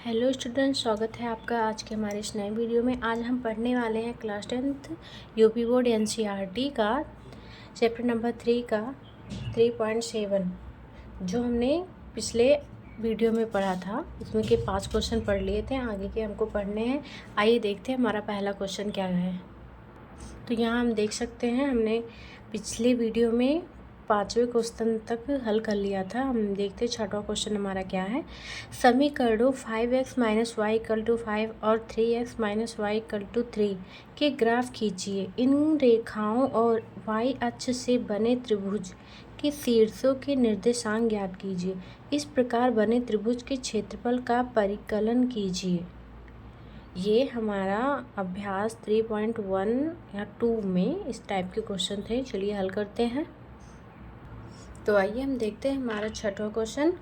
Hello student, स्वागत है आपका आज के हमारे इस नए वीडियो में। आज हम पढ़ने वाले हैं class 10th UP board NCERT का चैप्टर नंबर 3 का 3.7 जो हमने पिछले वीडियो में पढ़ा था। उसमें के 5 क्वेश्चन पढ़ लिए थे, आगे के हमको पढ़ने हैं। आइए देखते हैं हमारा पहला क्वेश्चन क्या है। तो यहाँ हम देख सकते हैं हमने पिछले वीडियो में 5वें क्वेश्चन तक हल कर लिया था। हम देखते हैं 6वां क्वेश्चन हमारा क्या है। समीकरणों 5x minus Y equal to 5 और 3x minus Y equal to 3 के ग्राफ खींचिए। इन रेखाओं और y अक्ष से बने त्रिभुज के शीर्षों के निर्देशांक ज्ञात कीजिए। इस प्रकार बने त्रिभुज के क्षेत्रफल का परिकलन कीजिए। ये हमारा अभ्यास 3.1 या 2 में इस टाइप के क्वेश्चन थे। चलिए हल करते हैं। तो आइए हम देखते हैं हमारा 6वां क्वेश्चन।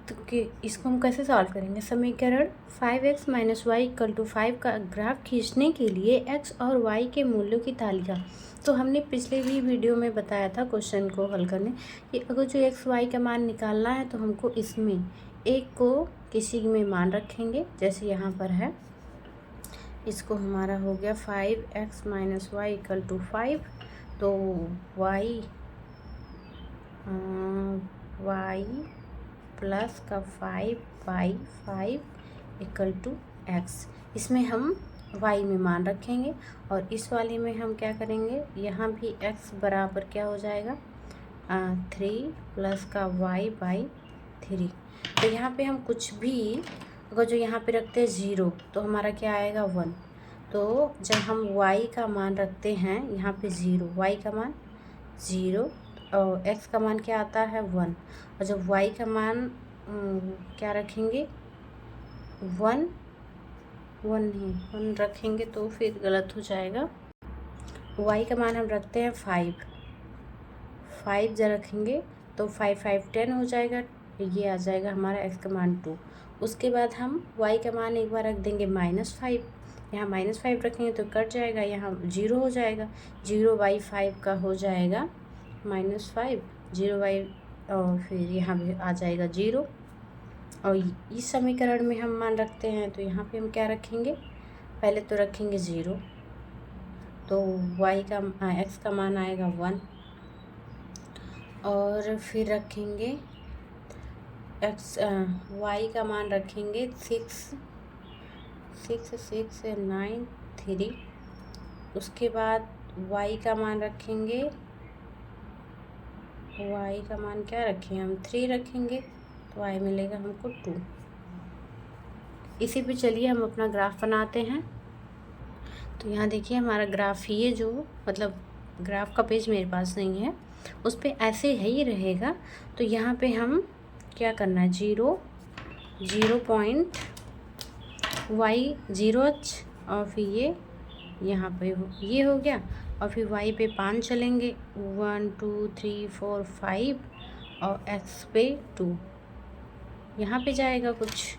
तो कि इसको हम कैसे सॉल्व करेंगे। समीकरण 5x minus Y equal to 5 का ग्राफ खींचने के लिए x और y के मूल्यों की तालिका। तो हमने पिछले भी वीडियो में बताया था क्वेश्चन को हल करने कि अगर जो x y का मान निकालना है तो हमको इसमें एक को किसी में मान रखेंगे, जैसे यहाँ पर है। इसको हमारा हो गया 5x minus Y equal to 5। तो y प्लस का 5/5 इक्वल टू x। इसमें हम y में मान रखेंगे और इस वाले में हम क्या करेंगे, यहाँ भी x बराबर क्या हो जाएगा 3 प्लस का y/3। तो यहाँ पे हम कुछ भी अगर जो यहाँ पे रखते हैं 0 तो हमारा क्या आएगा 1। तो जब हम y का मान रखते हैं यहाँ पे 0, y का मान 0 और x का मान क्या आता है 1। और जब y का मान क्या रखेंगे 1 रखेंगे तो फिर गलत हो जाएगा। y का मान हम रखते हैं 5 जब रखेंगे तो 5×5 10 हो जाएगा। ये आ जाएगा हमारा x का मान 2। उसके बाद हम y का मान एक बार रख देंगे -5। यहाँ -5 रखेंगे तो कट जाएगा, यहाँ 0 हो जाएगा। 0/5 का हो जाएगा -5, 0 और फिर यहाँ भी आ जाएगा 0। और इस समीकरण में हम मान रखते हैं तो यहाँ पे हम क्या रखेंगे, पहले तो रखेंगे 0। तो x का मान आएगा 1 और फिर रखेंगे y का मान रखेंगे 6 6 9 3। उसके बाद y का मान रखेंगे, y का मान क्या रखें हम 3 रखेंगे तो y मिलेगा हमको 2। इसी पे चलिए हम अपना ग्राफ बनाते हैं। तो यहाँ देखिए हमारा ग्राफ, ये जो मतलब ग्राफ का पेज मेरे पास नहीं है, उस पे ऐसे है ही रहेगा। तो यहाँ पे हम क्या करना है 0 पॉइंट y 0 और फिर ये यहाँ पे ये हो गया और फिर y पे 5 चलेंगे 1 2 3 4 5 और x पे 2। यहाँ पे जाएगा कुछ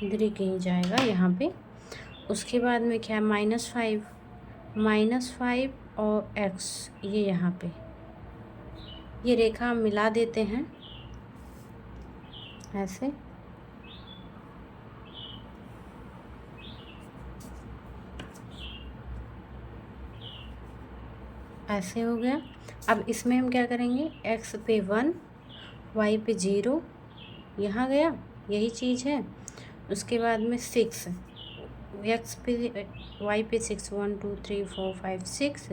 इधर ही कहीं जाएगा यहाँ पे। उसके बाद में क्या -5 और x, ये यहाँ पे ये रेखा हम मिला देते हैं ऐसे। ऐसे हो गया। अब इसमें हम क्या करेंगे, x पे 1 y पे 0 यहाँ गया, यही चीज़ है। उसके बाद में 6 x पे y पे 6 1 2 3 4 5 6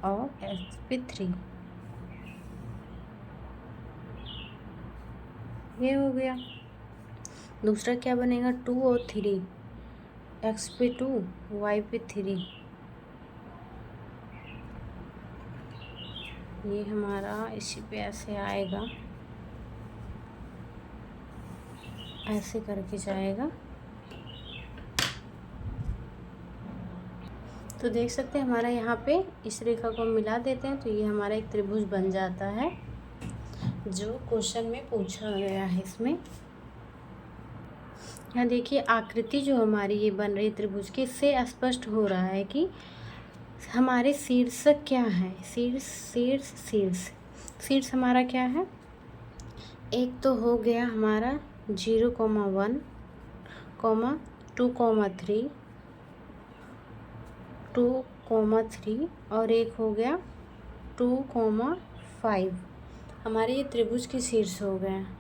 और x पे 3, ये हो गया। दूसरा क्या बनेगा 2 और 3, x पे 2 y पे 3, ये हमारा इसी पे ऐसे आएगा, ऐसे करके जाएगा। तो देख सकते हैं हमारा यहाँ पे इस रेखा को मिला देते हैं तो ये हमारा एक त्रिभुज बन जाता है जो क्वेश्चन में पूछा गया है। इसमें यहाँ देखिए आकृति जो हमारी ये बन रही त्रिभुज की, इससे स्पष्ट हो रहा है कि हमारे शीर्षक क्या है। शीर्ष हमारा क्या है एक तो हो गया हमारा 0,1, 2,3, 2,3 और एक हो गया 2,5। हमारे ये त्रिभुज के शीर्ष हो गए हैं।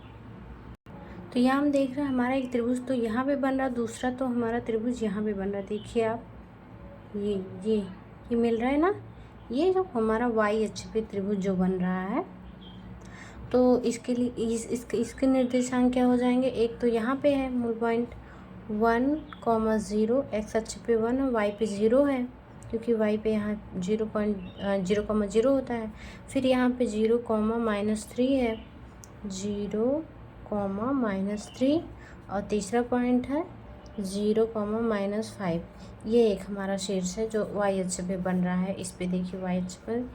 तो यहाँ हम देख रहे हैं हमारा एक त्रिभुज तो यहाँ पे बन रहा, दूसरा तो हमारा त्रिभुज यहाँ पे बन रहा। देखिए आप, ये मिल रहा है ना, ये जो हमारा वाई अक्ष पे त्रिभुज जो बन रहा है, तो इसके लिए इसके निर्देशांक क्या हो जाएंगे। एक तो यहाँ पे है मूल पॉइंट 1,0, एक्स अक्ष पे 1 और वाई पे 0 है, क्योंकि वाई पे यहाँ 0,0 होता है। फिर यहाँ पे 0,-3 है, 0,-3 और तीसरा पॉइंट है 0,-5। ये एक हमारा शीर्ष है जो वाई अक्ष पे बन रहा है। इस पे देखिए वाई अक्ष पर,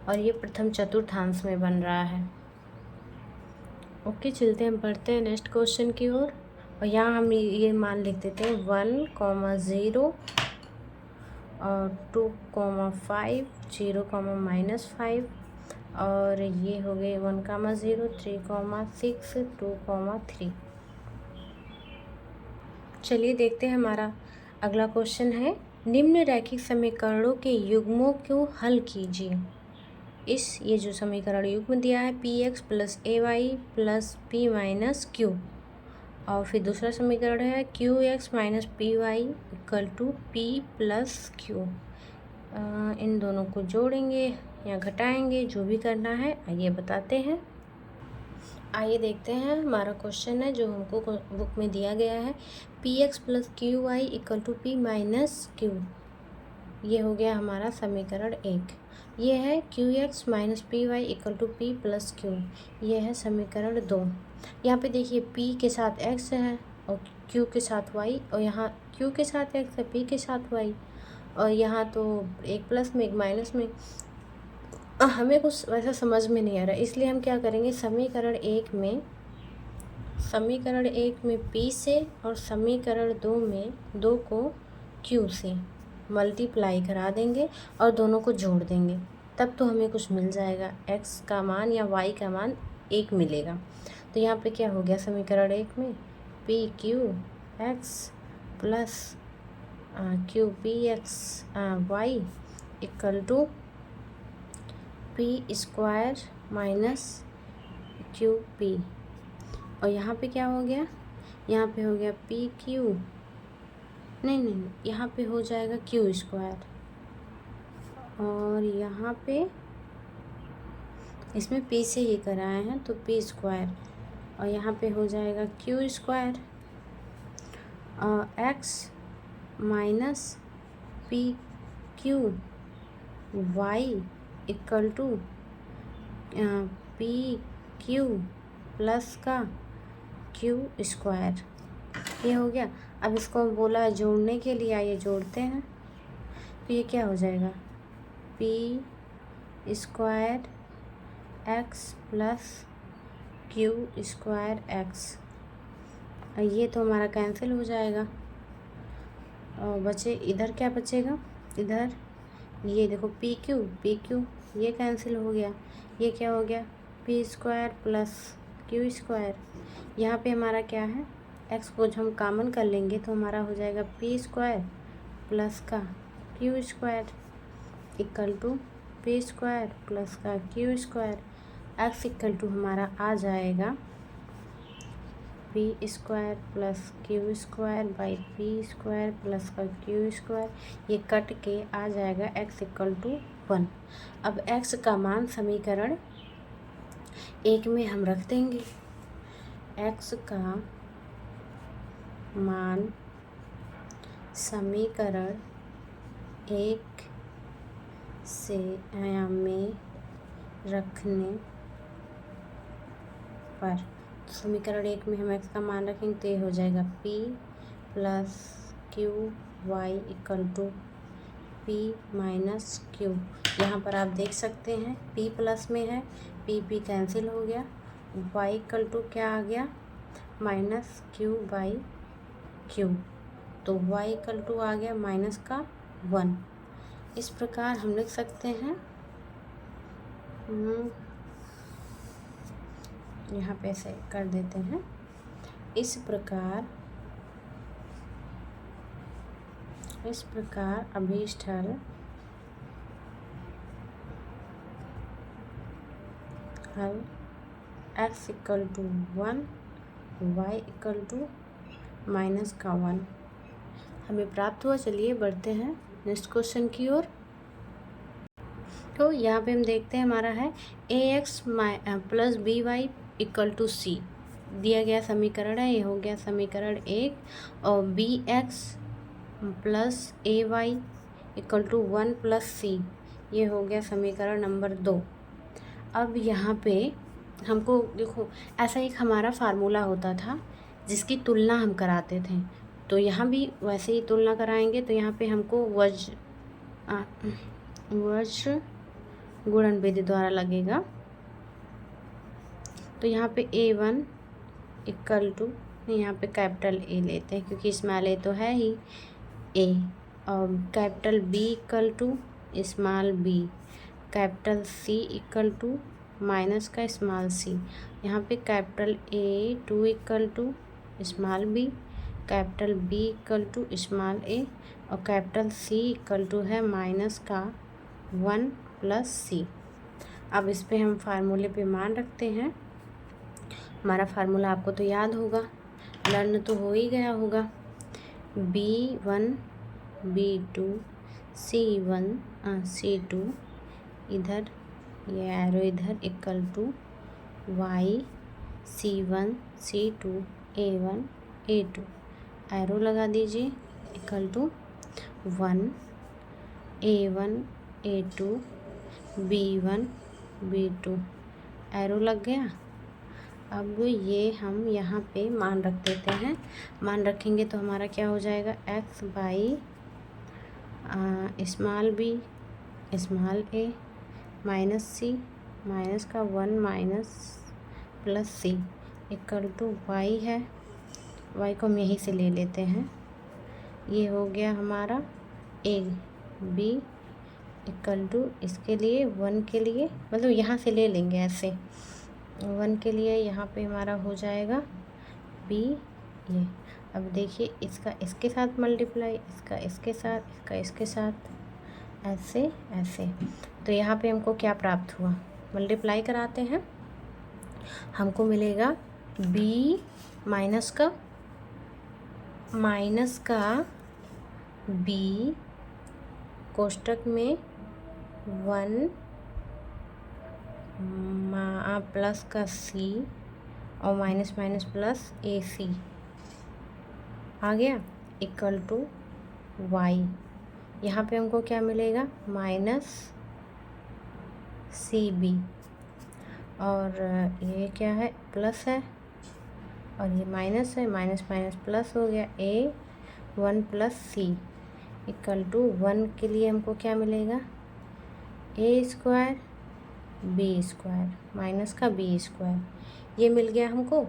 और ये प्रथम चतुर्थांश में बन रहा है। ओके, चलते हैं, बढ़ते हैं नेक्स्ट क्वेश्चन की ओर। और यहाँ हम ये मान लिख देते हैं 1,0 और 2,5, 0,-5 और ये हो गए 1,0, 3,6, 2,3। चलिए देखते हैं, हमारा अगला क्वेश्चन है, निम्न रैखिक समीकरणों के युग्मों को हल कीजिए। ये जो समीकरण युग्म दिया है px + ay + p - q, और फिर दूसरा समीकरण है qx - py = p + q। इन दोनों को जोड़ेंगे या घटाएंगे, जो भी करना है आइए बताते हैं। आइए देखते हैं, हमारा क्वेश्चन है जो हमको बुक में दिया गया है, px + qy = p - q। ये हो गया हमारा समीकरण 1। ये है qx - py = p + q। ये है समीकरण 2। यहाँ पे देखिए p के साथ x है और q के साथ y, और यहाँ q के साथ x है, p के साथ y, और यहाँ तो एक प्लस में एक माइनस में। हमें कुछ वैसा समझ में नहीं आ रहा, इसलिए हम क्या करेंगे, समीकरण एक में p से और समीकरण 2 में 2 को q से मल्टीप्लाई करा देंगे और दोनों को जोड़ देंगे, तब तो हमें कुछ मिल जाएगा, x का मान या y का मान 1 मिलेगा। तो यहाँ पे क्या हो गया समीकरण 1 में pqx + qpx y = p² - qp, और यहाँ पे क्या हो गया, यहाँ पे हो गया pq, नहीं, यहाँ पे हो जाएगा q², और यहाँ पे इसमें p से ही कराए हैं तो p², और यहाँ पे हो जाएगा q² और x - pq y = pq plus का q²। ये हो गया। अब इसको बोला जोड़ने के लिए, आइए जोड़ते हैं। तो ये क्या हो जाएगा, p² x + q² x। ये तो हमारा कैंसिल हो जाएगा, और बचे इधर क्या बचेगा, इधर ये देखो pq ये कैंसिल हो गया। ये क्या हो गया, p² + q²। यहाँ पे हमारा क्या है, x को जो हम कॉमन कर लेंगे तो हमारा हो जाएगा p² प्लस का q² = p² प्लस का q²। x = हमारा आ जाएगा p² plus q² by p² plus का q²। ये कट के आ जाएगा x = 1। अब x का मान समीकरण 1 में हम रख देंगे। x का मान समीकरण 1 से में रखने पर, समीकरण 1 में हम x का मान रखेंगे तो ये हो जाएगा p + qy = p - q। यहाँ पर आप देख सकते हैं p प्लस में है, p कैंसिल हो गया, y = क्या आ गया, -q/q, तो y = आ गया -1। इस प्रकार हम लिख सकते हैं यहाँ पे ऐसे कर देते हैं। इस प्रकार अभीष्ट हल x equal to 1, y equal to -1 हमें प्राप्त हुआ। चलिए बढ़ते हैं नेक्स्ट क्वेश्चन की ओर। तो यहाँ पे हम देखते हैं हमारा है ax plus B Y equal to C दिया गया समीकरण है। ये हो गया समीकरण 1 और B X plus A Y equal to 1 plus C ये हो गया समीकरण नंबर 2। अब यहाँ पे हमको देखो ऐसा एक हमारा फार्मूला होता था जिसकी तुलना हम कराते थे, तो यहाँ भी वैसे ही तुलना कराएंगे। तो यहाँ पे हमको वज्र गुणन विधि द्वारा लगेगा। तो यहाँ पे A1 इक्वल टू यहाँ पे कैपिटल ए लेते हैं क्योंकि स्मॉल ए तो है ही ए, और capital B equal to small B, capital C equal to minus का स्मॉल सी। यहाँ पे capital A2 equal to small B, capital B equal to small A और कैपिटल सी इक्वल टू है minus का 1 plus सी। अब इस पे हम फार्मूले पे मान रखते हैं। हमारा फार्मूला आपको तो याद होगा, लर्न तो हो ही गया होगा। B1 B2 C1 C2 इधर ये एरो इधर equal to Y C1 C2 A1 A2 arrow लगा दीजिए equal to 1 A1 A2 B1 B2 arrow लग गया। अब ये हम यहाँ पे मान रख देते हैं। मान रखेंगे तो हमारा क्या हो जाएगा x by small B small A minus C minus का 1 minus plus C equal to y है। y को हम यहीं से ले लेते हैं। ये हो गया हमारा a b इक्वल टू इसके लिए 1 के लिए मतलब यहाँ से ले लेंगे ऐसे 1 के लिए यहाँ पे हमारा हो जाएगा b ये। अब देखिए इसका इसके साथ मल्टीप्लाई, इसका इसके साथ, इसका इसके साथ, ऐसे ऐसे। तो यहाँ पे हमको क्या प्राप्त हुआ, मल्टीप्लाई कराते हैं, हमको मिलेगा b माइनस का b कोष्टक में 1 प्लस का c और माइनस माइनस प्लस ए सी आ गया इक्वल टू y। यहाँ पे हमको क्या मिलेगा माइनस सी बी और ये क्या है प्लस है और ये माइनस है, माइनस माइनस प्लस हो गया A1 plus C equal to 1 के लिए हमको क्या मिलेगा ए स्क्वायर बी स्क्वायर माइनस का बी स्क्वायर। ये मिल गया हमको।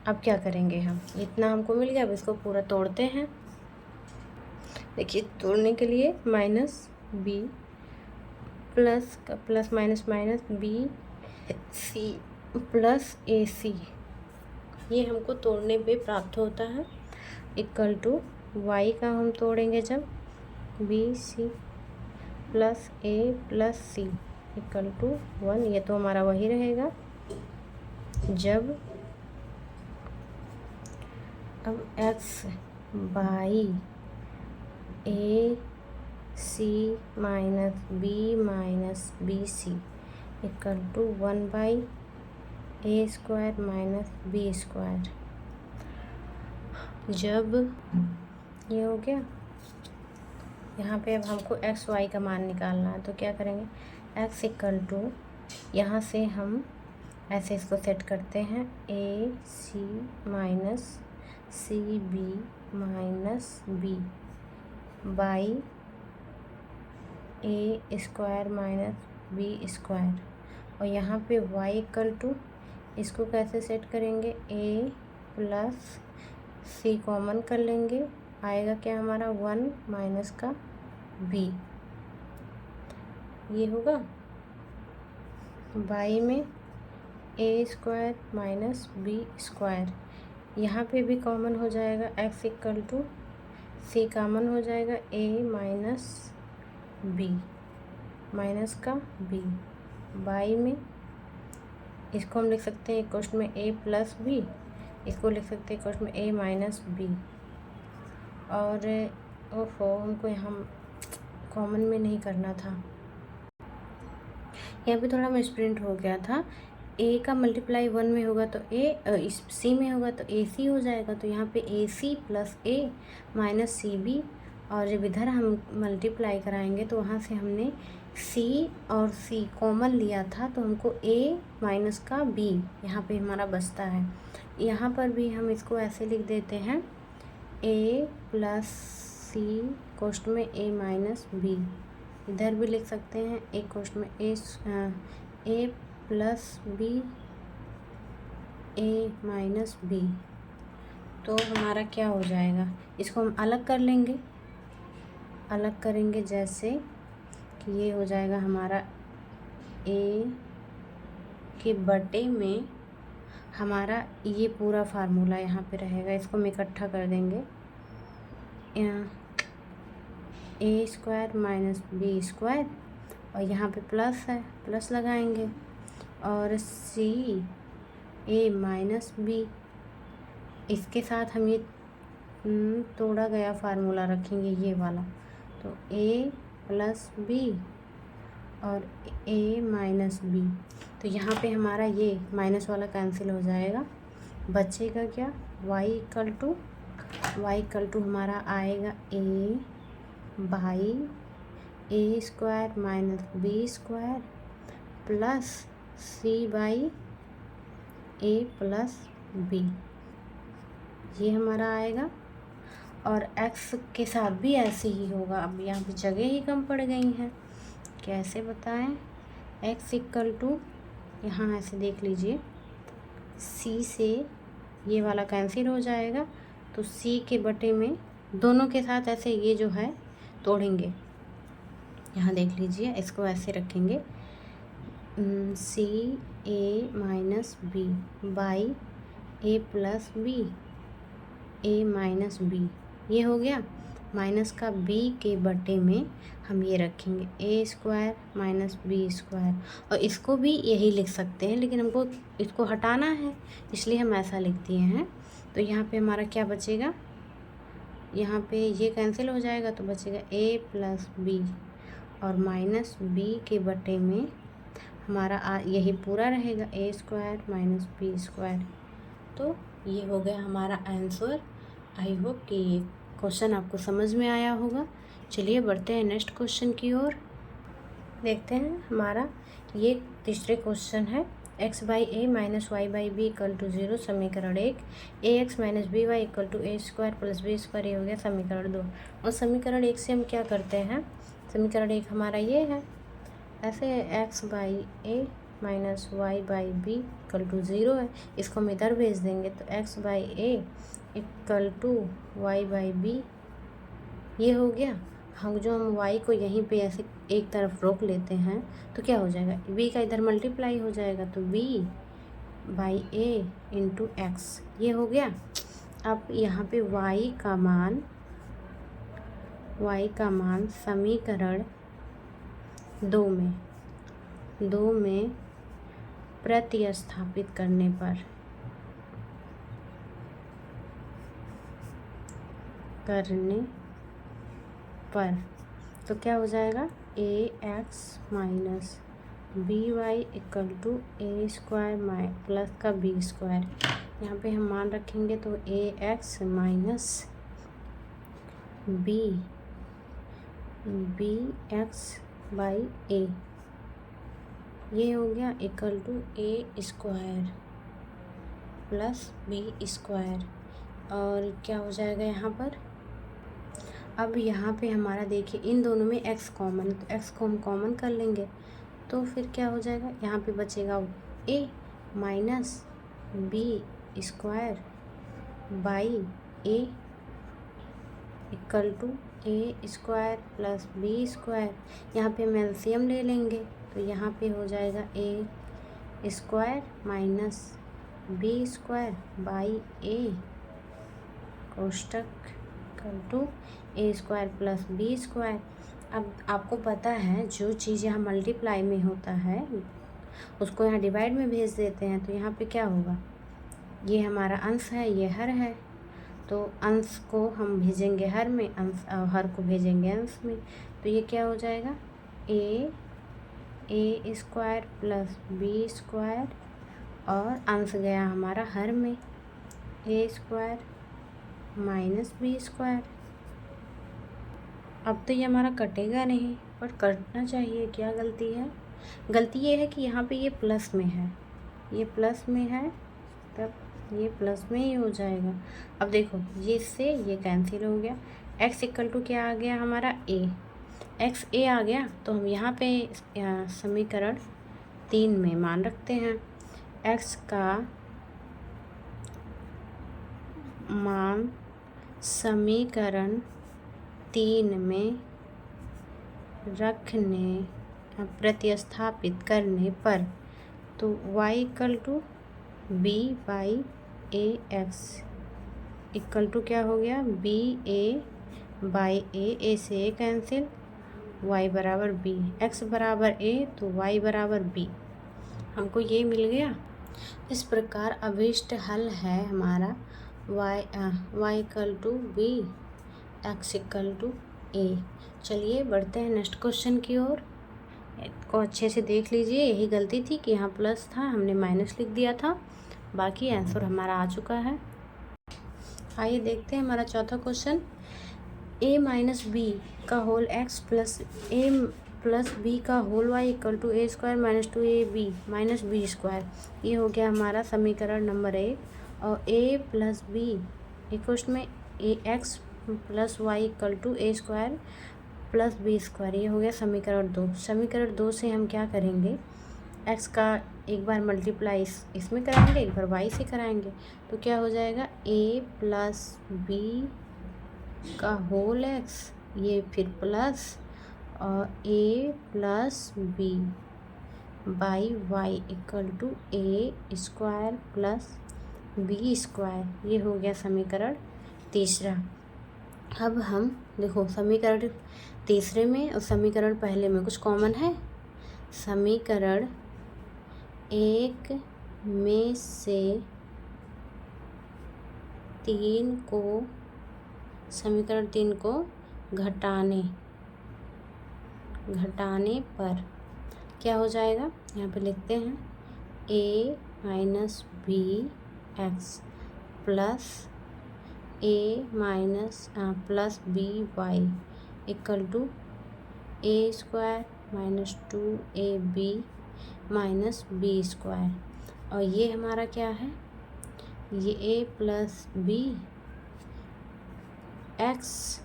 अब क्या करेंगे हम, इतना हमको मिल गया। अब इसको पूरा तोड़ते हैं। देखिए तोड़ने के लिए माइनस बी प्लस का plus minus minus B C plus A C ये हमको तोड़ने पे प्राप्त होता है इक्वल टू y का हम तोड़ेंगे जब B C plus A plus C equal to 1। ये तो हमारा वही रहेगा जब अब x by A C minus B C equal to 1 by A square minus B square. जब ये हो गया, यहाँ पे अब हमको एक्स वाई का मान निकालना है। तो क्या करेंगे x इक्वल टू यहाँ से हम ऐसे इसको सेट करते हैं A C minus C B minus B by A square minus B square और यहाँ पे y इक्वल टू इसको कैसे सेट करेंगे a प्लस सी कॉमन कर लेंगे, आएगा क्या हमारा 1 माइनस का b। ये होगा y में A square minus B square, यहाँ पे भी कॉमन हो जाएगा X equal to C common हो जाएगा ए माइनस बी, माइनस का बी बाई में, इसको हम लिख सकते हैं इक्वल में ए प्लस बी, इसको लिख सकते हैं इक्वल में ए माइनस बी। और ओफो हमको यहाँ कॉमन में नहीं करना था, यहाँ पे थोड़ा मिसप्रिंट हो गया था। ए का मल्टीप्लाई 1 में होगा तो ए सी में होगा तो ए सी हो जाएगा, तो यहाँ पे ए सी प्लस ए माइनस सी बी, और जब इधर हम मल्टीप्लाई कराएंगे तो वहाँ से हमने सी और सी कॉमन लिया था, तो हमको ए माइनस का बी यहाँ पे हमारा बचता है। यहाँ पर भी हम इसको ऐसे लिख देते हैं ए प्लस सी कोष्ट में ए माइनस बी, इधर भी लिख सकते हैं ए कोष्ट में A plus B A minus B. तो हमारा क्या हो जाएगा, इसको हम अलग कर लेंगे, अलग करेंगे जैसे कि ये हो जाएगा हमारा ए के बटे में हमारा ये पूरा फार्मूला यहाँ पे रहेगा, इसको हम इकट्ठा कर देंगे, ए स्क्वायर माइनस बी स्क्वायर, और यहाँ पे प्लस है, प्लस लगाएंगे, और सी ए माइनस बी, इसके साथ हम ये तोड़ा गया फार्मूला रखेंगे ये वाला, तो ए प्लस बी और ए माइनस बी, तो यहाँ पे हमारा ये माइनस वाला कैंसिल हो जाएगा, बचेगा क्या y इक्वल टू हमारा आएगा A by A square minus B square plus C by A plus B, ये हमारा आएगा। और x के साथ भी ऐसे ही होगा, अब यहाँ पे जगह ही कम पड़ गई हैं, कैसे बताएं, x इक्वल टू यहाँ ऐसे देख लीजिए c से ये वाला कैंसिल हो जाएगा, तो c के बटे में दोनों के साथ ऐसे ये जो है तोड़ेंगे, यहाँ देख लीजिए इसको ऐसे रखेंगे C A minus B by A plus B A minus B, ये हो गया, माइनस का b के बटे में हम ये रखेंगे ए स्क्वायर माइनस बी स्क्वायर, और इसको भी यही लिख सकते हैं लेकिन हमको इसको हटाना है इसलिए हम ऐसा लिख दिए हैं। तो यहाँ पे हमारा क्या बचेगा, यहाँ पे ये कैंसिल हो जाएगा तो बचेगा ए प्लस बी और माइनस बी के बटे में हमारा यही पूरा रहेगा ए स्क्वायर माइनस बी स्क्वायर। तो ये हो गया हमारा आंसर। आई होप कि ये क्वेश्चन आपको समझ में आया होगा। चलिए बढ़ते हैं नेक्स्ट क्वेश्चन की ओर, देखते हैं हमारा ये तीसरे क्वेश्चन है X by A minus Y by B equal to 0 समीकरण 1, A X minus B Y equal to A square plus B square, ये हो गया समीकरण 2। और समीकरण 1 से हम क्या करते हैं, समीकरण 1 हमारा ये है, ऐसे X by A minus Y by B equal to 0 है, इसको हम इधर भेज देंगे तो X by A equal to Y by B, ये हो गया। हम y को यहीं पे ऐसे एक तरफ रोक लेते हैं तो क्या हो जाएगा, b का इधर मल्टीप्लाई हो जाएगा तो b by A into x, ये हो गया। अब यहाँ पे y का मान समीकरण 2 में प्रतिस्थापित करने पर तो क्या हो जाएगा, A X minus B Y equal to A square plus का बी स्क्वायर, यहाँ पे हम मान रखेंगे तो A X minus B X by A, ये हो गया equal to A square plus B square, और क्या हो जाएगा यहाँ पर। अब यहाँ पे हमारा देखिए इन दोनों में x कॉमन, तो x को हम कॉमन कर लेंगे तो फिर क्या हो जाएगा, यहाँ पे बचेगा a minus B square by A equal to A square plus B square, यहाँ पे हम एलसीएम ले लेंगे तो यहाँ पे हो जाएगा a square minus B square by A कोष्टक equal to A square plus B square. अब आपको पता है जो चीज़ यहाँ मल्टीप्लाई में होता है उसको यहाँ डिवाइड में भेज देते हैं, तो यहाँ पे क्या होगा, ये हमारा अंश है, ये हर है, तो अंश को हम भेजेंगे हर में, अंश हर को भेजेंगे अंश में, तो ये क्या हो जाएगा, A square plus B square और अंश गया हमारा हर में, A square minus B square. अब तो ये हमारा कटेगा नहीं, पर कटना चाहिए। क्या गलती है, गलती ये है कि यहाँ पे ये प्लस में है, ये प्लस में है, तब ये प्लस में ही हो जाएगा। अब देखो ये इससे ये कैंसिल हो गया, x इक्वल टू क्या आ गया हमारा x a आ गया, तो हम यहाँ पे समीकरण 3 में मान रखते हैं, x का मान समीकरण 3 में रखने प्रतिस्थापित करने पर, तो y equal to B by A X equal to क्या हो गया, बी ए बाई ए से ए कैंसिल, y बराबर बी, x बराबर a तो y बराबर b, हमको ये मिल गया। इस प्रकार अभीष्ट हल है हमारा y equal to B, x equal to a। चलिए बढ़ते हैं नेक्स्ट क्वेश्चन की ओर। को अच्छे से देख लीजिए, यही गलती थी कि यहाँ प्लस था, हमने माइनस लिख दिया था, बाकी आंसर हमारा आ चुका है। आइए देखते हैं हमारा चौथा क्वेश्चन, a माइनस बी का whole x plus A plus B का whole y equal to A square minus 2ab minus B square. ये हो गया हमारा समीकरण नंबर 1, और a प्लस बी इक्वल में A X plus Y equal to A square plus B square, ये हो गया समीकरण 2। समीकरण 2 से हम क्या करेंगे, x का एक बार मल्टीप्लाई इसमें कराएंगे, एक बार y से कराएंगे, तो क्या हो जाएगा, a प्लस बी का होल x, ये फिर प्लस और a plus B by Y equal to A square plus B square, ये हो गया समीकरण 3। अब हम देखो समीकरण 3 में और समीकरण पहले में कुछ कॉमन है, समीकरण 1 में से 3 को, समीकरण 3 को घटाने पर क्या हो जाएगा, यहाँ पे लिखते हैं a minus B X plus a minus plus B Y equal to A square minus 2ab minus B square, और ये हमारा क्या है, ये a plus B X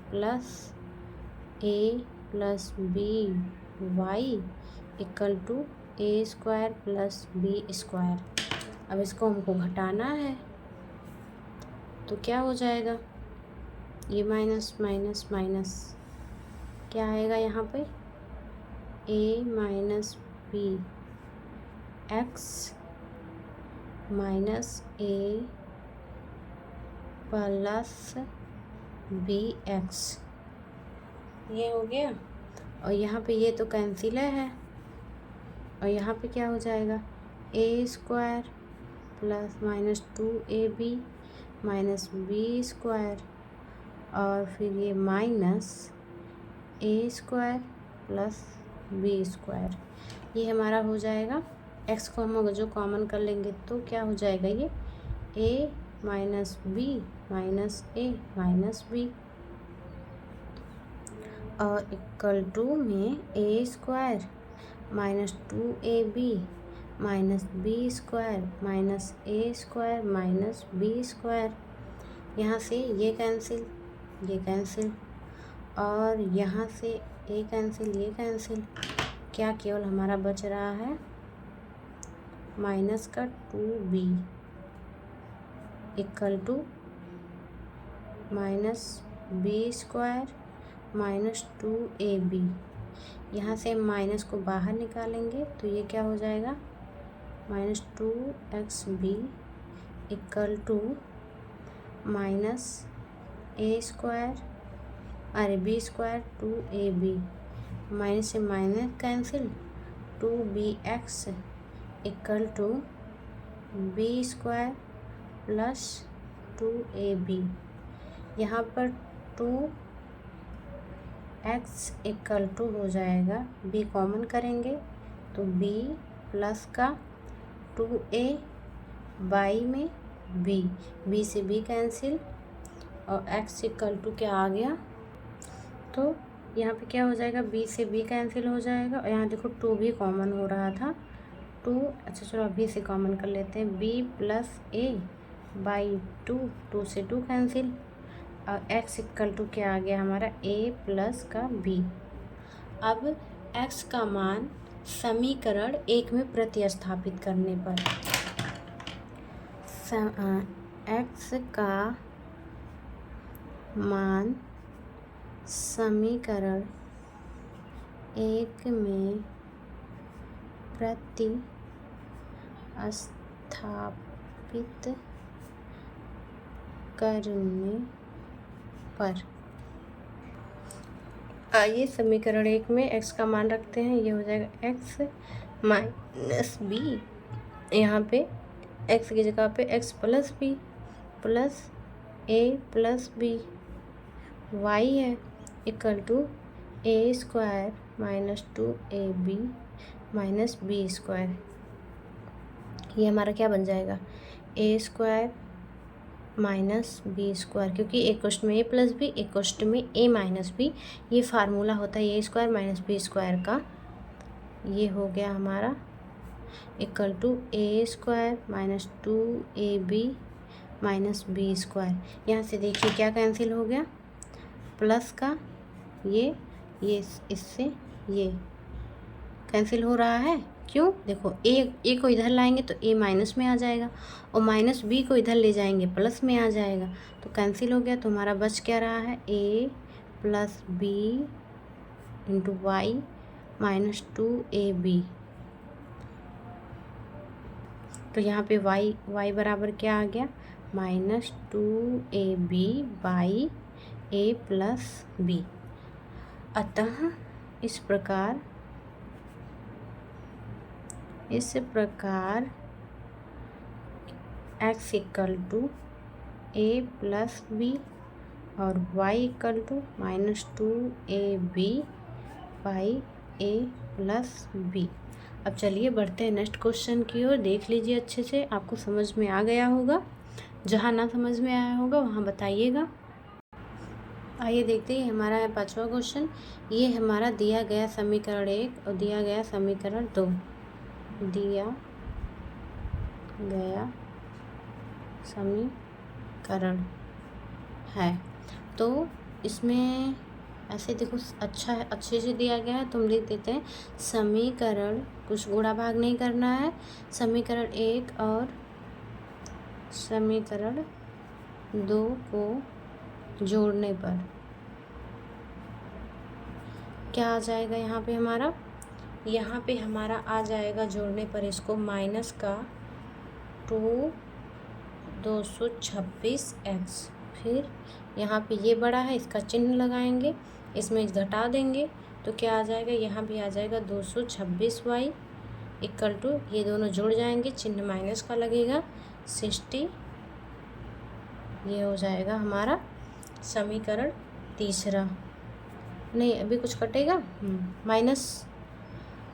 plus a plus B Y equal to A square plus B square. अब इसको हमको घटाना है, तो क्या हो जाएगा, ये माइनस माइनस माइनस क्या आएगा यहाँ पे, a minus B X minus a plus B X, ये हो गया। और यहाँ पे ये तो कैंसिल है, और यहाँ पे क्या हो जाएगा, a square plus minus 2ab minus B square, और फिर ये minus A square plus B square, ये हमारा हो जाएगा। x को हम जो कॉमन कर लेंगे तो क्या हो जाएगा, ये a minus B minus A minus B, और इक्वल टू में A square minus 2ab minus B square minus A square minus B square, यहाँ से ये कैंसिल और यहाँ से ए कैंसिल, ये कैंसिल, क्या केवल हमारा बच रहा है माइनस का 2b equal to minus B square minus 2ab। यहाँ से माइनस को बाहर निकालेंगे तो ये क्या हो जाएगा, minus 2xb equal to minus A square अरे बी स्क्वायर 2ab माइनस से minus cancel 2bx equal to B square plus 2ab। यहाँ पर 2x इक्वल टू हो जाएगा b कॉमन करेंगे तो b प्लस का 2a बाई में b से b कैंसिल और x इक्वल टू क्या आ गया, तो यहाँ पे क्या हो जाएगा b से b कैंसिल हो जाएगा और यहाँ देखो 2 भी कॉमन हो रहा था 2, अच्छा चलो अभी से कॉमन कर लेते हैं b प्लस a बाई 2 से 2 कैंसिल और x इक्वल टू क्या आ गया हमारा a प्लस का b। अब x का मान समीकरण 1 में प्रतिस्थापित करने पर x का मान समीकरण 1 में प्रतिस्थापित करने पर आइए समीकरण 1 में x का मान रखते हैं। ये हो जाएगा x माइनस बी, यहाँ पे x की जगह पे x plus B plus a plus B y है equal to A square minus 2ab minus B square. ये हमारा क्या बन जाएगा A square minus B square, क्योंकि एक क्वेश्चन में ए प्लस बी एक क्वेश्चन में ए माइनस बी, ये फार्मूला होता है A square minus B square का। ये हो गया हमारा equal to A square minus 2ab minus B square. यहाँ से देखिए क्या कैंसिल हो गया, प्लस का ये इससे ये कैंसिल हो रहा है, क्यों देखो ए को इधर लाएंगे तो ए माइनस में आ जाएगा और माइनस बी को इधर ले जाएंगे प्लस में आ जाएगा, तो कैंसिल हो गया। तो हमारा बच क्या रहा है A plus B into Y minus 2ab। तो यहाँ पे y बराबर क्या आ गया minus 2ab by a plus B. अतः इस प्रकार x equal to a plus B और y equal to minus 2ab by a plus B. अब चलिए बढ़ते हैं नेक्स्ट क्वेश्चन की ओर। देख लीजिए अच्छे से, आपको समझ में आ गया होगा, जहाँ ना समझ में आया होगा वहाँ बताइएगा। आइए देखते हैं, हमारा है 5वां क्वेश्चन। ये हमारा दिया गया समीकरण 1 और दिया गया समीकरण 2 दिया गया समीकरण है। तो इसमें ऐसे देखो अच्छा है, अच्छे से दिया गया है, तुम लिख देते हैं समीकरण, कुछ गुणा भाग नहीं करना है, समीकरण 1 और समीकरण 2 को जोड़ने पर क्या आ जाएगा। यहाँ पे हमारा आ जाएगा जोड़ने पर इसको माइनस का 226x, फिर यहाँ पे ये बड़ा है इसका चिन्ह लगाएंगे, इसमें घटा देंगे तो क्या आ जाएगा, यहाँ भी आ जाएगा 226y इक्वल टू, ये दोनों जुड़ जाएंगे, चिन्ह माइनस का लगेगा 60। ये हो जाएगा हमारा समीकरण 3। नहीं अभी कुछ कटेगा, माइनस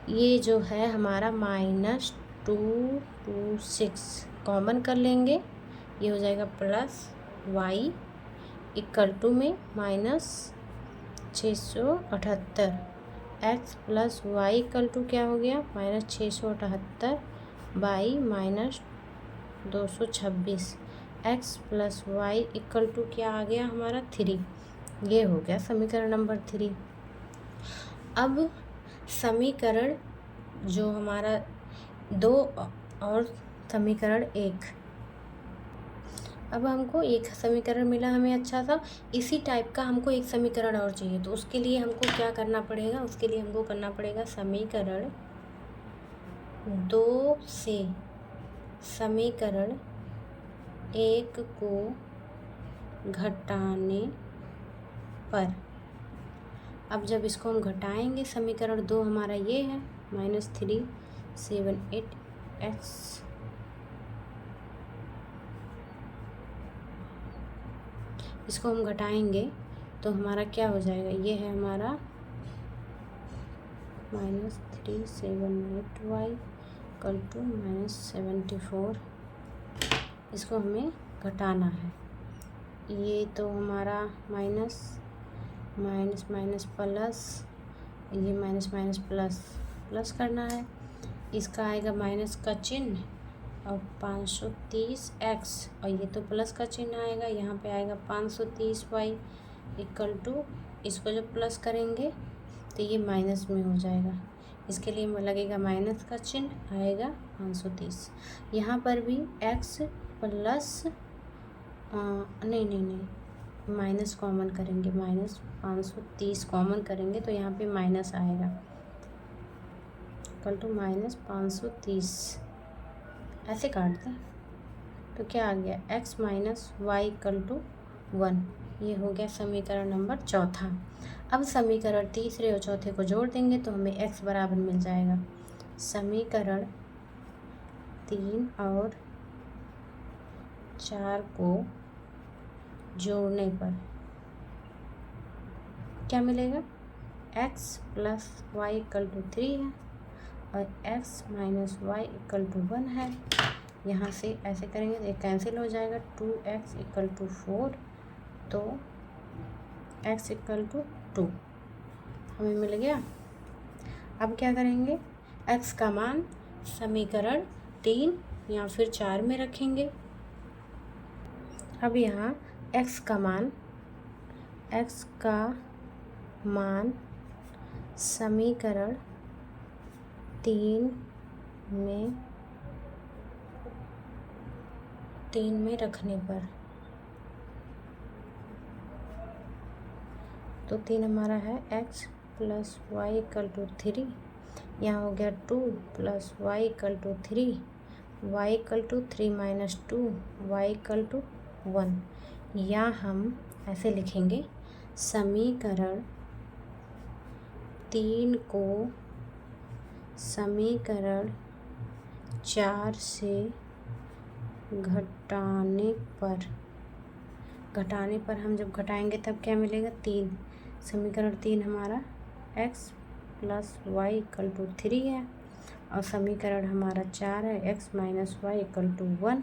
ये जो है हमारा माइनस 226 कॉमन कर लेंगे, ये हो जाएगा प्लस y इक्वल टू में minus 678 x plus Y equal to क्या हो गया minus 678 by minus 226 x plus Y equal to क्या आ गया हमारा 3। ये हो गया समीकरण नंबर 3। अब समीकरण जो हमारा 2 और समीकरण 1, अब हमको एक समीकरण मिला हमें अच्छा सा, इसी टाइप का हमको एक समीकरण और चाहिए। तो उसके लिए हमको क्या करना पड़ेगा, उसके लिए हमको करना पड़ेगा समीकरण 2 से समीकरण 1 को घटाने पर, अब जब इसको हम घटाएंगे, समीकरण 2 हमारा ये है -378x, इसको हम घटाएंगे तो हमारा क्या हो जाएगा, ये है हमारा -378y = -74। इसको हमें घटाना है, ये तो हमारा माइनस माइनस माइनस प्लस, ये माइनस माइनस प्लस प्लस करना है, इसका आएगा माइनस का चिन्ह और 530x, और ये तो प्लस का चिन्ह आएगा, यहाँ पे आएगा 530y = इसको जब प्लस करेंगे तो ये माइनस में हो जाएगा, इसके लिए लगेगा माइनस का चिन्ह, आएगा 530। यहाँ पर भी x प्लस नहीं माइनस कॉमन करेंगे, -530 कॉमन करेंगे तो यहाँ पे माइनस आएगा, -530 ऐसे काट दें तो क्या आ गया, x - y = 1। ये हो गया समीकरण नंबर चौथा। अब समीकरण तीसरे और चौथे को जोड़ देंगे तो हमें x बराबर मिल जाएगा, समीकरण 3 और 4 को जोड़ने पर क्या मिलेगा, x + y = 3 है और x - y = 1 है। यहाँ से ऐसे करेंगे तो ये कैंसिल हो जाएगा, 2x = 4, तो x = 2 हमें मिल गया। अब क्या करेंगे, x का मान समीकरण 3 या फिर 4 में रखेंगे। अब यहाँ x का मान समीकरण 3 में रखने पर, तो 3 हमारा है x + y = 3, यहाँ हो गया 2 + y = 3, y = 3 - 2, y = 1, या हम ऐसे लिखेंगे, समीकरण 3 को समीकरण 4 से घटाने पर हम जब घटाएंगे तब क्या मिलेगा, 3, समीकरण 3 हमारा x + y = 3 है और समीकरण हमारा 4 है, x - y = 1।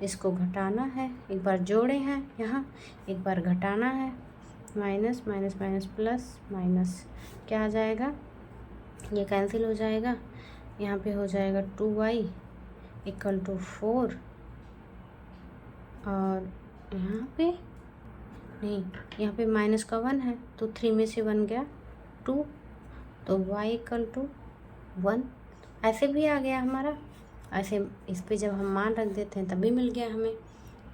इसको घटाना है, एक बार जोड़े हैं यहाँ, एक बार घटाना है, minus minus minus plus minus, क्या आ जाएगा, ये कैंसिल हो जाएगा, यहाँ पे हो जाएगा 2y = 4 और यहाँ पे नहीं, यहाँ पे माइनस का 1 है तो 3 में से 1 गया 2, तो y = 1 ऐसे भी आ गया हमारा। ऐसे इस पे जब हम मान रख देते हैं तभी मिल गया हमें।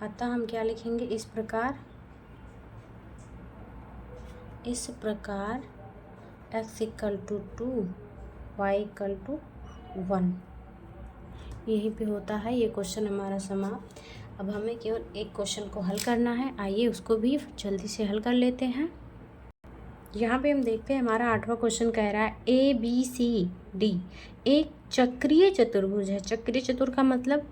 अतः हम क्या लिखेंगे, इस प्रकार x = 2, y = 1। यहीं पे होता है ये क्वेश्चन हमारा समाप्त। अब हमें केवल एक क्वेश्चन को हल करना है, आइए उसको भी जल्दी से हल कर लेते हैं। यहाँ पे हम देखते हैं हमारा 8वां क्वेश्चन कह रहा है ABCD एक चक्रीय चतुर्भुज है। चक्रीय चतुर का मतलब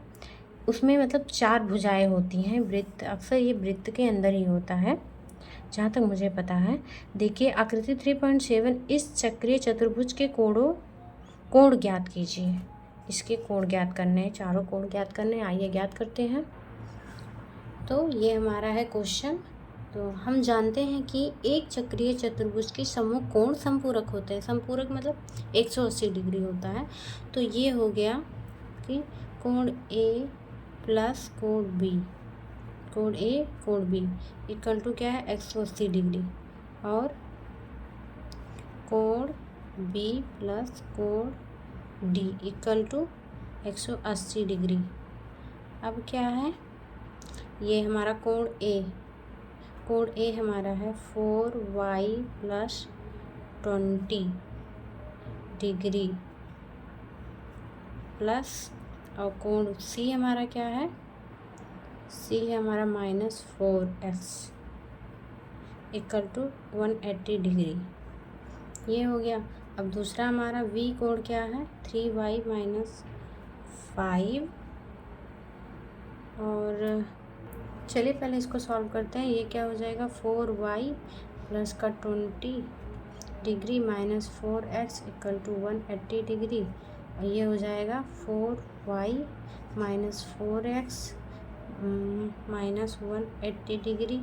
उसमें 4 भुजाएं होती हैं, वृत्त, अक्सर ये वृत्त के अंदर ही होता है जहाँ तक मुझे पता है। देखिए आकृति 3.7, इस चक्रीय चतुर्भुज के कोण ज्ञात कीजिए। इसके कोण ज्ञात करने हैं, चारों कोण ज्ञात करने, आइए ज्ञात करते हैं। तो ये हमारा है क्वेश्चन। तो हम जानते हैं कि एक चक्रीय चतुर्भुज के समूह कोण संपूरक होते हैं। संपूरक मतलब 180 डिग्री होता है। तो ये हो गया कि कोण A प्लस कोण B, कोण A कोण B इक्वल टू क्या है 180 डिग्री, और कोण B प्लस कोण D इक्वल टू 180 डिग्री। अब क्या है, ये हमारा कोण A हमारा है 4y + 20 डिग्री प्लस, और कोण सी हमारा क्या है, सी है हमारा -4x इक्वल टू 180 डिग्री। ये हो गया। अब दूसरा हमारा v कोण क्या है, 3y - 5। और चलिए पहले इसको सॉल्व करते हैं। ये क्या हो जाएगा, 4y प्लस का 20 degree -4x equal to 180 degree. और ये हो जाएगा 4y - 4x -180 डिग्री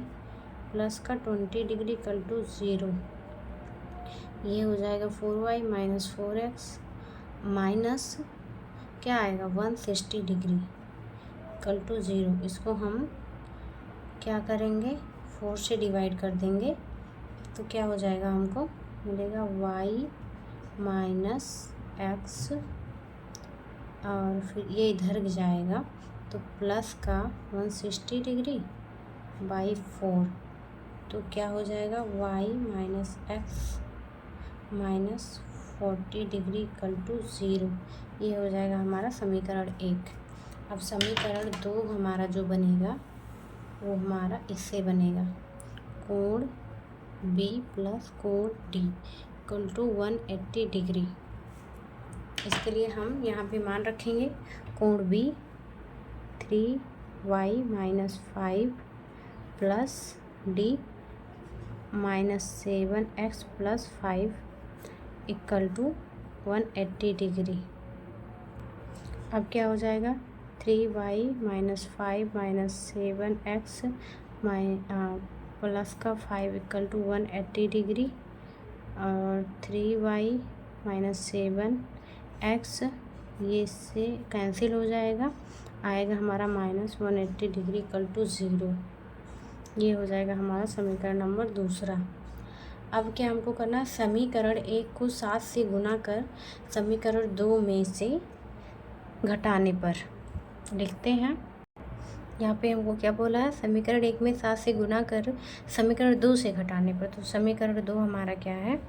प्लस का 20 डिग्री इक्वल टू 0। ये हो जाएगा 4y - 4x माइनस क्या आएगा, 160 डिग्री इक्वल टू 0। इसको हम क्या करेंगे, 4 से डिवाइड कर देंगे तो क्या हो जाएगा, हमको मिलेगा y - x, और फिर ये इधर जाएगा तो प्लस का 160 डिग्री बाई 4, तो क्या हो जाएगा y - x -40 degree equal to 0। ये हो जाएगा हमारा समीकरण 1। अब समीकरण 2 हमारा जो बनेगा वो हमारा इससे बनेगा, कोण B प्लस कोण D इक्वल टू 180 डिग्री। इसके लिए हम यहाँ पे मान रखेंगे, कोण B 3y - 5 plus D -7x plus 5 equal to 180 degree. अब क्या हो जाएगा, 3y - 5 - 7x प्लस का 5 इक्वल टू 180 डिग्री, और 3y - 7x ये इससे कैंसिल हो जाएगा, आएगा हमारा -180 डिग्री इक्वल टू 0। ये हो जाएगा हमारा समीकरण नंबर दूसरा। अब क्या हमको करना है, समीकरण 1 को 7 से गुना कर समीकरण 2 में से घटाने पर लिखते हैं। यहाँ पे हमको क्या बोला है, समीकरण 1 में 7 से गुना कर समीकरण 2 से घटाने पर। तो समीकरण 2 हमारा क्या है,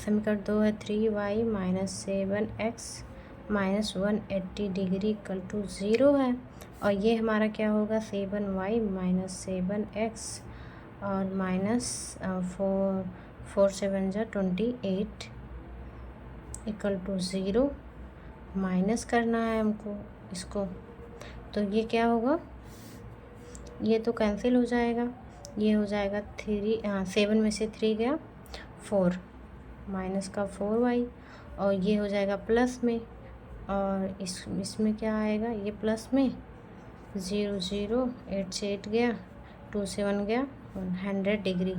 समीकरण 2 है 3y - 7x -180 degree equal to 0 है। और ये हमारा क्या होगा, 7y - 7x और -4 7 जा 28 इक्वल टू 0। माइनस करना है हमको इसको, तो ये क्या होगा, ये तो कैंसिल हो जाएगा। ये हो जाएगा 7 में से 3 गया 4, माइनस का 4y, और ये हो जाएगा प्लस में, और इसमें क्या आएगा, ये प्लस में 0 0 8 से 8 गया, 2 से 1 गया, 100 डिग्री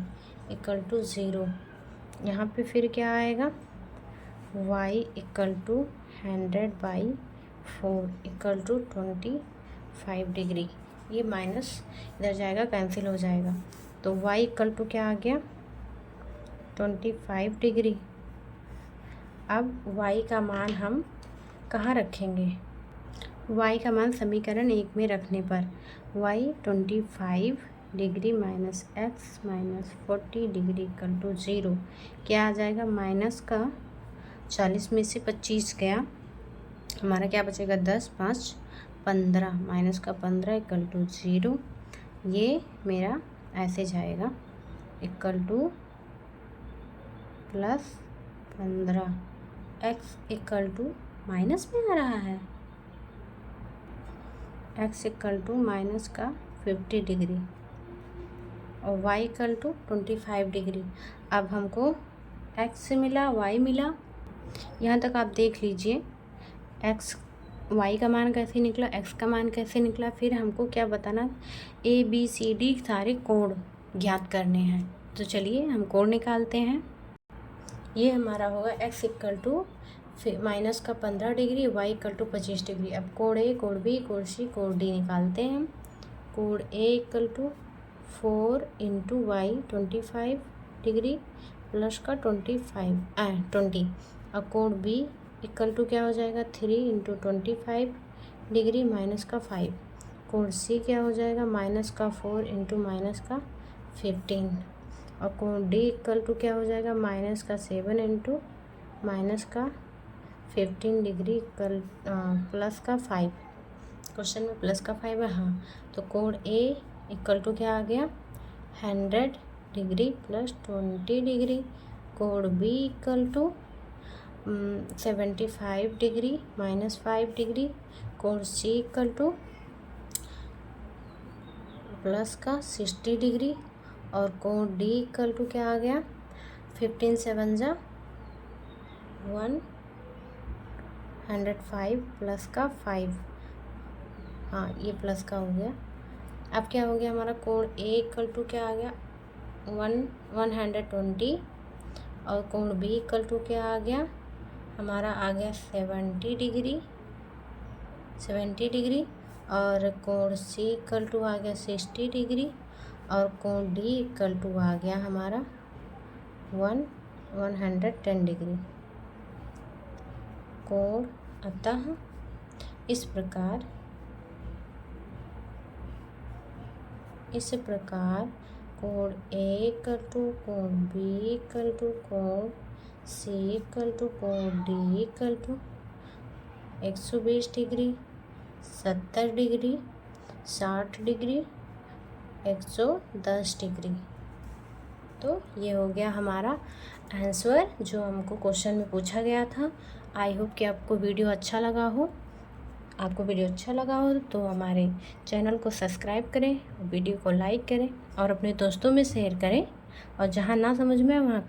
इक्वल टू 0। यहाँ पे फिर क्या आएगा, y equal to 100/4 equal to 25 degree. ये माइनस इधर जाएगा, कैंसिल हो जाएगा, तो y इक्वल टू क्या आ गया, 25 डिग्री। अब y का मान हम कहाँ रखेंगे, y का मान समीकरण 1 में रखने पर y 25 degree minus x -40 degree equal to 0 क्या आ जाएगा, माइनस का 40 में से 25 गया, हमारा क्या बचेगा, 10 5 15, माइनस का 15 इक्वल टू 0। ये मेरा ऐसे जाएगा, equal to plus 15 x equal to minus में आ रहा है, x इक्वल टू माइनस का 50 डिग्री और y इक्वल टू 25 डिग्री। अब हमको x मिला, y मिला, यहाँ तक आप देख लीजिए, x y का मान कैसे निकला, x का मान कैसे निकला। फिर हमको क्या बताना, ABCD सारे कोण ज्ञात करने हैं। तो चलिए हम कोण निकालते हैं। ये हमारा होगा x इक्वल टू माइनस का 15 degree, y equal to 25 degree. अब कोण A, कोण B, कोण C, कोण D निकालते हैं। कोण A equal to 4 × y 25 degree plus का 20। अब कोण B इक्वल टू क्या हो जाएगा, 3 × 25 डिग्री माइनस का 5। कोण C क्या हो जाएगा, माइनस का 4 × माइनस का 15। और कोण D इक्वल टू क्या हो जाएगा, -7 × माइनस का 15 डिग्री प्लस का 5, क्वेश्चन में प्लस का 5 है। हाँ, तो कोण ए इक्वल टू क्या आ गया 100 डिग्री प्लस 20 डिग्री। कोण B equal to 75 degree minus 5 degree. कोण सी इक्वल टू प्लस का 60 डिग्री। और कोण डी इक्वल टू क्या आ गया 15 7 जा 105 प्लस का 5। हाँ, ये प्लस का हो गया। अब क्या हो गया हमारा कोण ए इक्वल टू क्या आ गया 120 और कोण बी इक्वल टू क्या आ गया हमारा आ गया 70 डिग्री। और कोण सी इक्वल टू आ गया 60 डिग्री। और कोण डी इक्वल टू आ गया हमारा 110 डिग्री। कोण अतः इस प्रकार कोण ए इक्वल टू कोण बी इक्वल टू कोण सी इक्वल टू कोण D equal to 120 degree 70 degree 60 degree 110 degree. तो ये हो गया हमारा आंसर जो हमको क्वेश्चन में पूछा गया था। आई होप कि आपको वीडियो अच्छा लगा हो। तो हमारे चैनल को सब्सक्राइब करें, वीडियो को लाइक करें और अपने दोस्तों में शेयर करें। और जहाँ ना समझ में आए वहाँ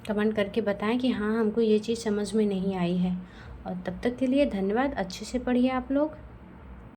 कमेंट करके बताएं कि हाँ हमको ये चीज़ समझ में नहीं आई है। और तब तक के लिए धन्यवाद। अच्छे से पढ़िए आप लोग।